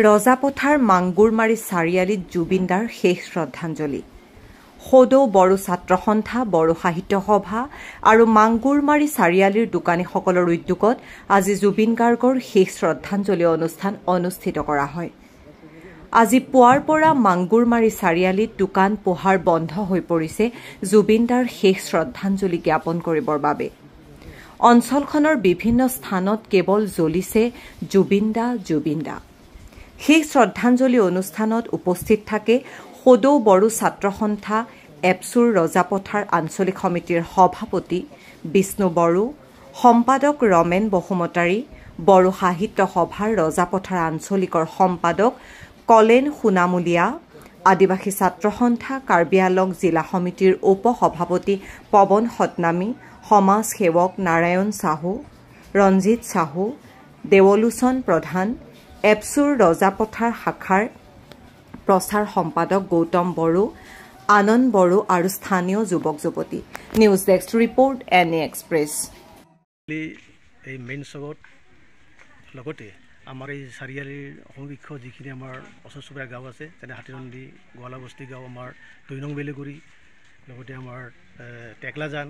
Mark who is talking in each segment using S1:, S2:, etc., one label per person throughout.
S1: ৰজাপথাৰ মাংগুৰমাৰী চাৰিআলিত জুবিনদাৰ শেষ শ্ৰদ্ধাঞ্জলি। সদৌ বড়ো ছাত্ৰ সন্থা, বড়ো সাহিত্য সভা আৰু মাংগুৰমাৰী চাৰিআলিৰ দোকানীসকলৰ উদ্যোগত আজি জুবিন গাৰ্গৰ শেষ শ্ৰদ্ধাঞ্জলি অনুষ্ঠান অনুষ্ঠিত কৰা হয়। আজি পুৱাৰ পৰা মাংগুৰমাৰী চাৰিআলিত দোকান পোহাৰ বন্ধ হৈ পৰিছে জুবিনদাৰ শেষ শ্ৰদ্ধাঞ্জলি জ্ঞাপন কৰিবৰ বাবে। অঞ্চলখনৰ বিভিন্ন স্থানত কেৱল জ্বলিছে জুবিনদা জুবিনদা। শেষ শ্ৰদ্ধাঞ্জলি অনুষ্ঠানত উপস্থিত থাকে সদৌ বড়ো ছাত্ৰ সন্থা এপছুৰ ৰজাপথাৰ আঞ্চলিক সমিতিৰ সভাপতি বিষ্ণু বড়ো, সম্পাদক ৰমেন বসুমতাৰী, বড়ো সাহিত্য সভাৰ ৰজাপথাৰ আঞ্চলিকৰ সম্পাদক কলেন সোণামূলীয়া, আদিবাসী ছাত্ৰ সন্থা কাৰ্বি আংলং জিলা সমিতিৰ উপ সভাপতি পৱন সতনামী, সমাজ সেৱক নাৰায়ণ চাহু, ৰঞ্জিত চাহু, দেৱলোচন প্ৰধান, এপছুৰ ৰজাপথাৰ শাখাৰ প্ৰচাৰ সম্পাদক গৌতম বড়ো, আনন্দ বড়ো আৰু স্থানীয় যুৱক যুৱতী। News desk report any express.
S2: এই মেইন চকত লগতে আমাৰ এই চাৰিআলিৰ সমীক্ষ যিখিনি আমাৰ ওচৰ চুবুৰীয়া গাঁও আছে, যেনে হাতীৰন্দি, গোৱালাবস্তি গাঁও, আমাৰ 2 নং বেলেগুৰি, লগতে আমাৰ টেকলাজান,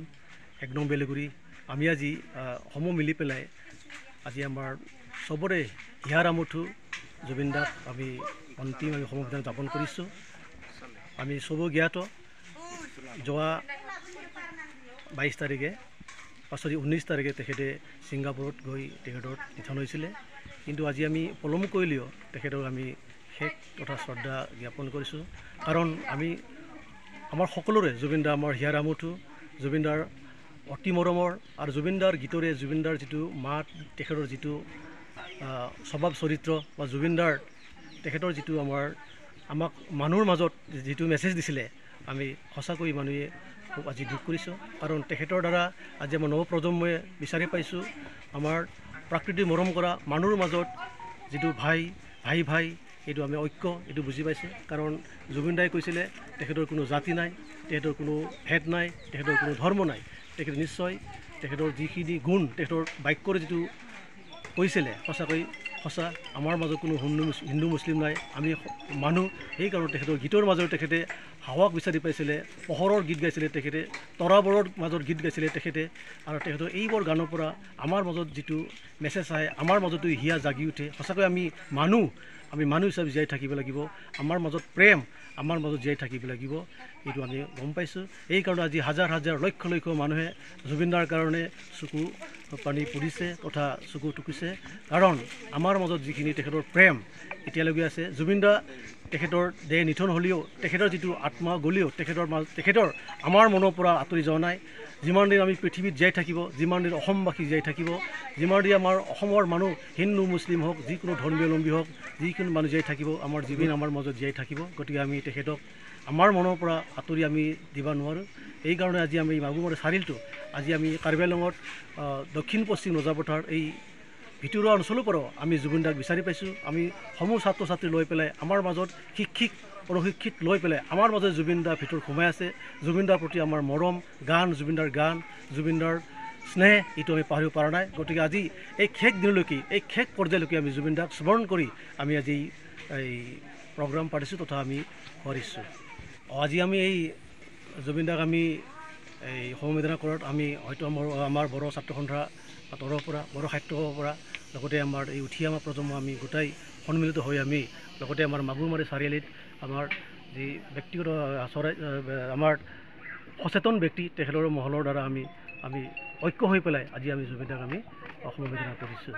S2: 1 নং বেলেগুৰি, আমি আজি সমূহ মিলি পেলাই আজি আমাৰ চবৰে হিয়াৰ আমঠু জুবিনদাক আমি অন্তিম সমবেদনা জ্ঞাপন কৰিছোঁ। আমি চব জ্ঞাত যোৱা 22 তাৰিখে 19 তাৰিখে তেখেতে ছিংগাপুৰত গৈ তেখেতৰ নিধন হৈছিলে, কিন্তু আজি আমি পলম কৰিলেও তেখেতক আমি শেষ তথা শ্ৰদ্ধা জ্ঞাপন কৰিছোঁ। কাৰণ আমাৰ সকলোৰে জুবিনদা আমাৰ হিয়াৰ আমঠু, জুবিনদাৰ অতি মৰমৰ, আৰু জুবিনদাৰ গীতৰে জুবিনদাৰ যিটো মাত, তেখেতৰ যিটো স্বভাৱ চৰিত্ৰ বা জুবিনদাৰ তেখেতৰ যিটো আমাক মানুহৰ মাজত যিটো মেছেজ দিছিলে, আমি সঁচাকৈ মানুহে খুব আজি দুখ কৰিছোঁ। কাৰণ তেখেতৰ দ্বাৰা আজি আমাৰ নৱপ্ৰজন্মই বিচাৰি পাইছোঁ আমাৰ প্ৰাকৃতিক মৰম কৰা মানুহৰ মাজত যিটো ভাই এইটো আমি ঐক্য, এইটো বুজি পাইছোঁ। কাৰণ জুবিনদাই কৈছিলে তেখেতৰ কোনো জাতি নাই, তেখেতৰ কোনো ভেদ নাই, তেখেতৰ কোনো ধৰ্ম নাই। তেখেতে নিশ্চয় তেখেতৰ যিখিনি গুণ তেখেতৰ বাক্যৰ যিটো কৈছিলে সঁচাকৈ সঁচা। আমাৰ মাজত কোনো হিন্দু মুছলিম নাই, আমি মানুহ। সেইকাৰণে তেখেতৰ গীতৰ মাজত তেখেতে হাৱাক বিচাৰি পাইছিলে, পোহৰৰ গীত গাইছিলে তেখেতে, তৰাবোৰৰ মাজত গীত গাইছিলে তেখেতে। আৰু তেখেতৰ এইবোৰ গানৰ পৰা আমাৰ মাজত যিটো মেছেজ আহে, আমাৰ মাজতো হিয়া জাগি উঠে। সঁচাকৈ আমি মানুহ হিচাপে জীয়াই থাকিব লাগিব, আমাৰ মাজত প্ৰেম, আমাৰ মাজত জীয়াই থাকিব লাগিব, এইটো আমি গম পাইছোঁ। এইকাৰণে আজি হাজাৰ হাজাৰ লক্ষ লক্ষ মানুহে জুবিনদাৰ কাৰণে চকু পানী পৰিছে তথা চকু টুকিছে। কাৰণ আমাৰ মাজত যিখিনি তেখেতৰ প্ৰেম এতিয়ালৈকে আছে। জুবিনদা তেখেতৰ দেহ নিধন হ'লেও, তেখেতৰ যিটো আত্মা গ'লেও তেখেতৰ আমাৰ মনৰ পৰা আঁতৰি যোৱা নাই। যিমান দিন আমি পৃথিৱীত জীয়াই থাকিব, যিমান দিন অসমবাসী জীয়াই থাকিব, যিমান দিন আমাৰ অসমৰ মানুহ হিন্দু মুছলিম হওক, যিকোনো ধৰ্মীয়লম্বী হওক, যিকোনো মানুহ জীয়াই থাকিব, আমাৰ জুবিন আমাৰ মাজত জীয়াই থাকিব। গতিকে আমি তেখেতক আমাৰ মনৰ পৰা আঁতৰি আমি দিব নোৱাৰোঁ। এইকাৰণে আজি আমি মাগুৰমাৰী চাৰিআলিটো আজি আমি কাৰ্বি আংলঙত দক্ষিণ পশ্চিম ৰজাপথাৰ এই ভিতৰুৱা অঞ্চলৰ পৰাও আমি জুবিনদাক বিচাৰি পাইছোঁ। আমি সমূহ ছাত্ৰ ছাত্ৰী লৈ পেলাই আমাৰ মাজত শিক্ষিত প্ৰশিক্ষিত লৈ পেলাই আমাৰ মাজত জুবিনদাৰ ভিতৰত সোমাই আছে। জুবিনদাৰ প্ৰতি আমাৰ মৰম, জুবিনদাৰ গান, জুবিনদাৰ স্নেহ, এইটো আমি পাহৰিব পৰা নাই। গতিকে আজি এই শেষ দিনলৈকে, এই শেষ পৰ্যায়লৈকে আমি জুবিনদাক স্মৰণ কৰি আমি আজি এই প্ৰগ্ৰাম পাতিছোঁ তথা আমি কৰিছোঁ। আজি আমি এই জুবিনদাক আমি এই সমবেদনা কৰাত আমি হয়তো আমাৰ বড়ো ছাত্ৰ সন্থা তৰফৰ পৰা, বড়ো সাহিত্য সভাৰ পৰা, লগতে আমাৰ এই উঠি অহা প্ৰজন্ম আমি গোটাই সন্মিলিত হৈ আমি লগতে আমাৰ মাগুৰমাৰী চাৰিআলিত আমাৰ যি ব্যক্তিগত আমাৰ সচেতন ব্যক্তি তেখেতৰ মহলৰ দ্বাৰা আমি ঐক্য হৈ পেলাই আজি আমি জুবিনদাক আমি সমবেদনা কৰিছোঁ।